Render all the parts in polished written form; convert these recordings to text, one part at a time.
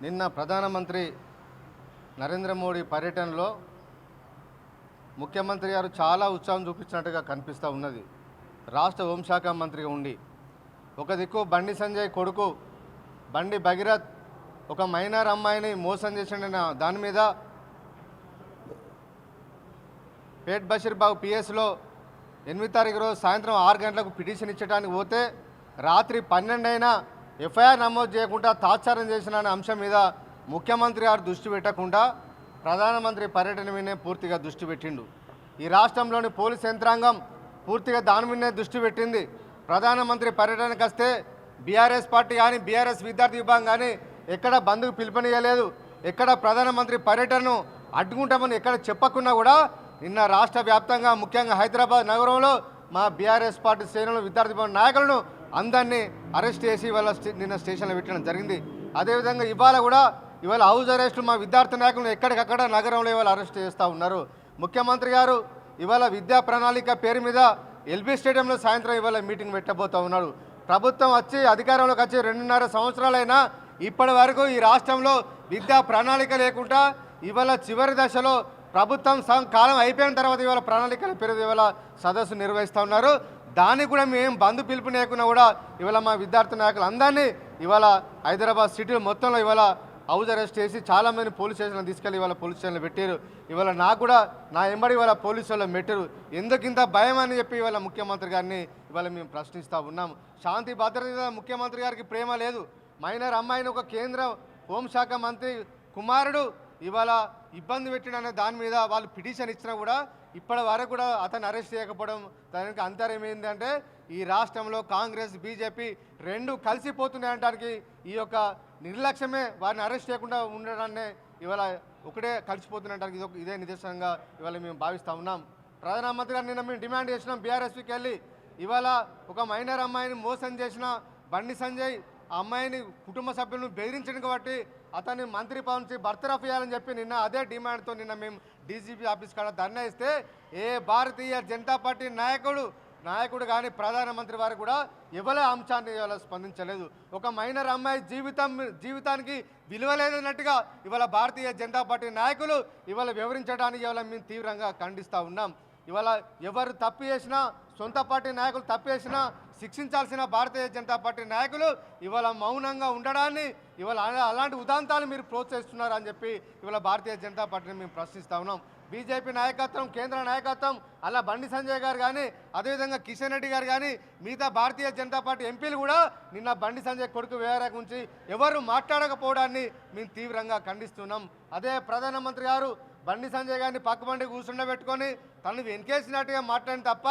నిన్న ప్రధానమంత్రి నరేంద్ర మోడీ పర్యటనలో ముఖ్యమంత్రి గారు చాలా ఉత్సాహం చూపించినట్టుగా కనిపిస్తూ ఉన్నది. రాష్ట్ర హోంశాఖ మంత్రిగా ఉండి ఒక దిక్కు బండి సంజయ్ కొడుకు బండి భగీరథ్ ఒక మైనర్ అమ్మాయిని మోసం చేసిన దాని మీద పేట్ బషీర్బాగ్ పిఎస్లో 8 తారీఖు రోజు సాయంత్రం 6 గంటలకు పిటిషన్ ఇచ్చడానికి పోతే రాత్రి 12 అయినా ఎఫ్ఐఆర్ నమోదు చేయకుండా తాత్సారం చేసిన అంశం మీద ముఖ్యమంత్రి గారు దృష్టి పెట్టకుండా ప్రధానమంత్రి పర్యటన మీదే పూర్తిగా దృష్టి పెట్టిండు. ఈ రాష్ట్రంలోని పోలీస్ యంత్రాంగం పూర్తిగా దాని మీదే దృష్టి పెట్టింది. ప్రధానమంత్రి పర్యటనకు వస్తే బీఆర్ఎస్ పార్టీ కానీ బీఆర్ఎస్ విద్యార్థి విభాగం కానీ ఎక్కడ బంద్కు పిలుపునియలేదు. ఎక్కడ ప్రధానమంత్రి పర్యటనను అడ్డుకుంటామని ఎక్కడ చెప్పకుండా కూడా నిన్న రాష్ట్ర వ్యాప్తంగా ముఖ్యంగా హైదరాబాద్ నగరంలో మా బీఆర్ఎస్ పార్టీ శ్రేణులు విద్యార్థి విభాగం నాయకులను అందరినీ అరెస్ట్ చేసి ఇవాళ నిన్న స్టేషన్లో పెట్టడం జరిగింది. అదేవిధంగా ఇవాళ హౌస్ అరెస్టులు మా విద్యార్థి నాయకులను ఎక్కడికక్కడ నగరంలో ఇవాళ అరెస్ట్ చేస్తూ ఉన్నారు. ముఖ్యమంత్రి గారు ఇవాళ విద్యా ప్రణాళిక పేరు మీద ఎల్బీ స్టేడియంలో సాయంత్రం ఇవాళ మీటింగ్ పెట్టబోతూ ఉన్నాడు. ప్రభుత్వం వచ్చి అధికారంలోకి వచ్చి 2.5 సంవత్సరాలైనా ఇప్పటి వరకు ఈ రాష్ట్రంలో విద్యా ప్రణాళిక లేకుండా ఇవాళ చివరి దశలో ప్రభుత్వం కాలం అయిపోయిన తర్వాత ఇవాళ ప్రణాళికల పేరు ఇవాళ సదస్సు నిర్వహిస్తూ ఉన్నారు. దానికి కూడా మేము బంధు పిలుపు లేకున్నా కూడా ఇవాళ మా విద్యార్థి నాయకులు అందరినీ ఇవాళ హైదరాబాద్ సిటీ మొత్తంలో ఇవాళ హౌస్ అరెస్ట్ చేసి చాలామంది పోలీస్ స్టేషన్లో తీసుకెళ్ళి ఇవాళ పోలీస్ స్టేషన్లో పెట్టారు. ఇవాళ నాకు కూడా నా ఎంబడి ఇవాళ పోలీసు వాళ్ళు పెట్టారు. ఎందుకింత భయం అని చెప్పి ఇవాళ ముఖ్యమంత్రి గారిని ఇవాళ మేము ప్రశ్నిస్తూ ఉన్నాం. శాంతి భద్రత ముఖ్యమంత్రి గారికి ప్రేమ లేదు. మైనర్ అమ్మాయిని ఒక కేంద్ర హోంశాఖ మంత్రి కుమారుడు ఇవాళ ఇబ్బంది పెట్టిన దాని మీద వాళ్ళు పిటిషన్ ఇచ్చినా కూడా ఇప్పటి వరకు కూడా అతను అరెస్ట్ చేయకపోవడం దానికి అంతరం ఏంటంటే ఈ రాష్ట్రంలో కాంగ్రెస్ బీజేపీ రెండు కలిసిపోతున్నాయనడానికి ఈ యొక్క నిర్లక్ష్యమే వారిని అరెస్ట్ చేయకుండా ఉండడాన్ని ఇవాళ ఒకటే కలిసిపోతున్నడానికి ఇదే నిదర్శనంగా ఇవాళ మేము భావిస్తూ ఉన్నాం. ప్రధానమంత్రి గారు నిన్న మేము డిమాండ్ చేసినాం బీఆర్ఎస్పీకి వెళ్ళి ఇవాళ ఒక మైనర్ అమ్మాయిని మోసం చేసిన బండి సంజయ్ ఆ అమ్మాయిని కుటుంబ సభ్యులను బెదిరించడం కాబట్టి అతన్ని మంత్రి పదవి నుంచి బర్తరఫ్ చేయాలని చెప్పి నిన్న అదే డిమాండ్తో నిన్న మేము డీజీపీ ఆఫీస్ కాడ ధర్నా ఇస్తే ఏ భారతీయ జనతా పార్టీ నాయకుడు కానీ ప్రధానమంత్రి వారు కూడా ఎవరి అంశాన్ని ఇవాళ స్పందించలేదు. ఒక మైనర్ అమ్మాయి జీవితానికి విలువ లేదన్నట్టుగా ఇవాళ భారతీయ జనతా పార్టీ నాయకులు ఇవాళ వివరించడానికి ఇవాళ మేము తీవ్రంగా ఖండిస్తూ ఉన్నాం. ఇవాళ ఎవరు తప్పు చేసినా సొంత పార్టీ నాయకులు తప్పు చేసినా శిక్షించాల్సిన భారతీయ జనతా పార్టీ నాయకులు ఇవాళ మౌనంగా ఉండడాన్ని ఇవాళ అలాంటి ఉదాంతాలు మీరు ప్రోత్సహిస్తున్నారు అని చెప్పి ఇవాళ భారతీయ జనతా పార్టీని మేము ప్రశ్నిస్తూ ఉన్నాం. బీజేపీ నాయకత్వం కేంద్ర నాయకత్వం అలా బండి సంజయ్ గారు కానీ అదేవిధంగా కిషన్ రెడ్డి గారు కానీ మిగతా భారతీయ జనతా పార్టీ ఎంపీలు కూడా నిన్న బండి సంజయ్ కొడుకు వ్యవహారం గురించి ఎవరు మాట్లాడకపోవడాన్ని మేము తీవ్రంగా ఖండిస్తున్నాం. అదే ప్రధానమంత్రి గారు బండి సంజయ్ గారిని పక్కబండి కూర్చుండబెట్టుకొని తను వెనకేసినట్టుగా మాట్లాడిన తప్ప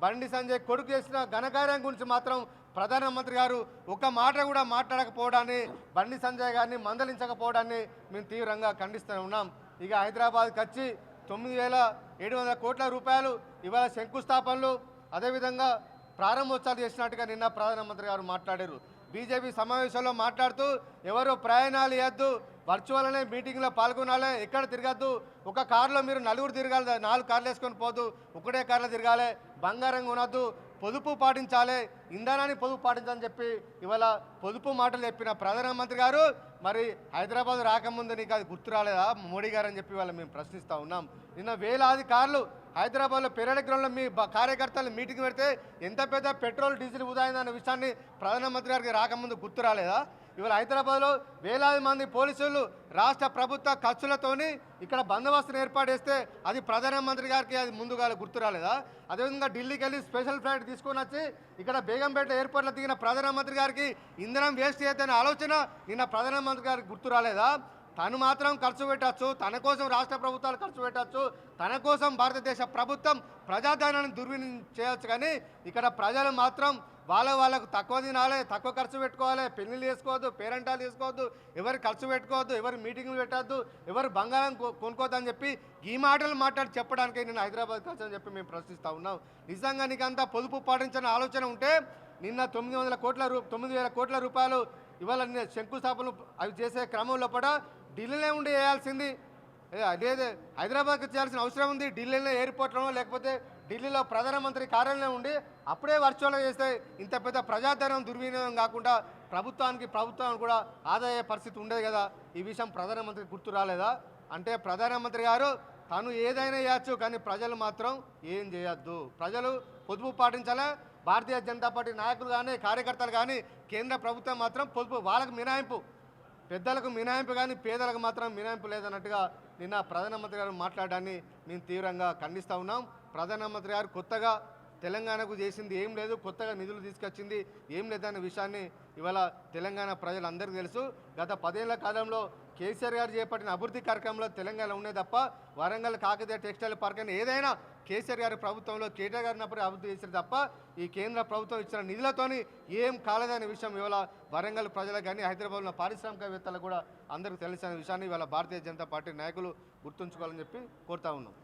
బండి సంజయ్ కొడుకు చేసిన ఘనకార్యం గురించి మాత్రం ప్రధానమంత్రి గారు ఒక మాట కూడా మాట్లాడకపోవడాన్ని బండి సంజయ్ గారిని మందలించకపోవడాన్ని మేము తీవ్రంగా ఖండిస్తూ ఉన్నాం. ఇక హైదరాబాద్కి వచ్చి 9,700 కోట్ల రూపాయలు ఇవాళ శంకుస్థాపనలు అదేవిధంగా ప్రారంభోత్సవాలు చేసినట్టుగా నిన్న ప్రధానమంత్రి గారు మాట్లాడారు. బీజేపీ సమావేశంలో మాట్లాడుతూ ఎవరు ప్రయాణాలు చేయొద్దు, వర్చువల్ అనే మీటింగ్లో పాల్గొనాలి, ఎక్కడ తిరగద్దు, ఒక కారులో మీరు 4 తిరగాలి, 4 కార్లు వేసుకొని పోదు, ఒకటే కార్లో తిరగాలి, బంగారం కొనద్దు, పొదుపు పాటించాలి, ఇంధనాన్ని పొదుపు పాటించాలని చెప్పి ఇవాళ పొదుపు మాటలు చెప్పిన ప్రధానమంత్రి గారు మరి హైదరాబాద్ రాకముందు నీకు అది గుర్తు రాలేదా మోడీ గారు అని చెప్పి వాళ్ళ మేము ప్రశ్నిస్తూ ఉన్నాం. నిన్న వేలాది కార్లు హైదరాబాద్లో పెరేడ్ గ్రౌండ్లో మీ కార్యకర్తలు మీటింగ్ పెడితే ఎంత పెద్ద పెట్రోల్ డీజిల్ ఉదాయిందన్న విషయాన్ని ప్రధానమంత్రి గారికి రాకముందు గుర్తు రాలేదా? ఇవాళ హైదరాబాద్లో వేలాది మంది పోలీసులు రాష్ట్ర ప్రభుత్వ ఖర్చులతోని ఇక్కడ బందోబస్తును ఏర్పాటు చేస్తే అది ప్రధానమంత్రి గారికి అది ముందుగా గుర్తు రాలేదా? అదేవిధంగా ఢిల్లీకి వెళ్ళి స్పెషల్ ఫ్లైట్ తీసుకొని వచ్చి ఇక్కడ బేగంపేట ఎయిర్పోర్ట్లో దిగిన ప్రధానమంత్రి గారికి ఇంధనం వేస్ట్ చేయొద్దనే ఆలోచన నిన్న ప్రధానమంత్రి గారికి గుర్తు రాలేదా? తను మాత్రం ఖర్చు పెట్టచ్చు, తన కోసం రాష్ట్ర ప్రభుత్వాలు ఖర్చు పెట్టచ్చు, తన కోసం భారతదేశ ప్రభుత్వం ప్రజాధనాన్ని దుర్వినియోగం చేయొచ్చు, కానీ ఇక్కడ ప్రజలు మాత్రం వాళ్ళకు తక్కువ తినాలి, తక్కువ ఖర్చు పెట్టుకోవాలి, పెళ్లిళ్ళు చేసుకోవద్దు, పేరెంటాలు చేసుకోవద్దు, ఎవరు ఖర్చు పెట్టుకోవద్దు, ఎవరు మీటింగ్లు పెట్టద్దు, ఎవరు బంగారం కొనుక్కోవద్దు అని చెప్పి ఈ మాటలు మాట్లాడి చెప్పడానికి నేను హైదరాబాద్కి వచ్చని చెప్పి మేము ప్రశ్నిస్తూ ఉన్నాం. నిజంగా నీకంతా పొదుపు పాటించిన ఆలోచన ఉంటే నిన్న 9,000 కోట్ల రూపాయలు ఇవాళ శంకుస్థాపనలు అవి చేసే క్రమంలో కూడా ఢిల్లీలో ఉండి వేయాల్సింది, అదే హైదరాబాద్కి చేయాల్సిన అవసరం ఉంది. ఢిల్లీలో ఎయిర్పోర్ట్లోనో లేకపోతే ఢిల్లీలో ప్రధానమంత్రి కార్యాలయం ఉండి అప్పుడే వర్చువల్గా చేస్తే ఇంత పెద్ద ప్రజాధనం దుర్వినియోగం కాకుండా ప్రభుత్వానికి కూడా ఆదాయ పరిస్థితి ఉండేది కదా. ఈ విషయం ప్రధానమంత్రికి గుర్తు రాలేదా? అంటే ప్రధానమంత్రి గారు తను ఏదైనా చేయొచ్చు, కానీ ప్రజలు మాత్రం ఏం చేయొద్దు. ప్రజలు పొదుపు పాటించాలా. భారతీయ జనతా పార్టీ నాయకులు కానీ కార్యకర్తలు కానీ కేంద్ర ప్రభుత్వం మాత్రం పొదుపు వాళ్ళకు మినహాయింపు, పెద్దలకు మినహాయింపు కానీ పేదలకు మాత్రం మినహాయింపు లేదన్నట్టుగా నిన్న ప్రధానమంత్రి గారు మాట్లాడడాన్ని మేము తీవ్రంగా ఖండిస్తూ ఉన్నాం. ప్రధానమంత్రి గారు కొత్తగా తెలంగాణకు చేసింది ఏం లేదు, కొత్తగా నిధులు తీసుకొచ్చింది ఏం లేదన్న విషయాన్ని ఇవాళ తెలంగాణ ప్రజలందరికీ తెలుసు. గత 10 ఏళ్ల కాలంలో కేసీఆర్ గారు చేపట్టిన అభివృద్ధి కార్యక్రమంలో తెలంగాణ ఉండే తప్ప వరంగల్ కాకతీయ టెక్స్టైల్ పార్క్ అని ఏదైనా కేసీఆర్ గారి ప్రభుత్వంలో కేటీఆర్ గారిని అభివృద్ధి చేశారు తప్ప ఈ కేంద్ర ప్రభుత్వం ఇచ్చిన నిధులతోని ఏం కాలేదనే విషయం ఇవాళ వరంగల్ ప్రజలకు కానీ హైదరాబాద్లో పారిశ్రామికవేత్తలకు కూడా అందరికీ తెలిసిన విషయాన్ని ఇవాళ భారతీయ జనతా పార్టీ నాయకులు గుర్తుంచుకోవాలని చెప్పి కోరుతా ఉన్నాం.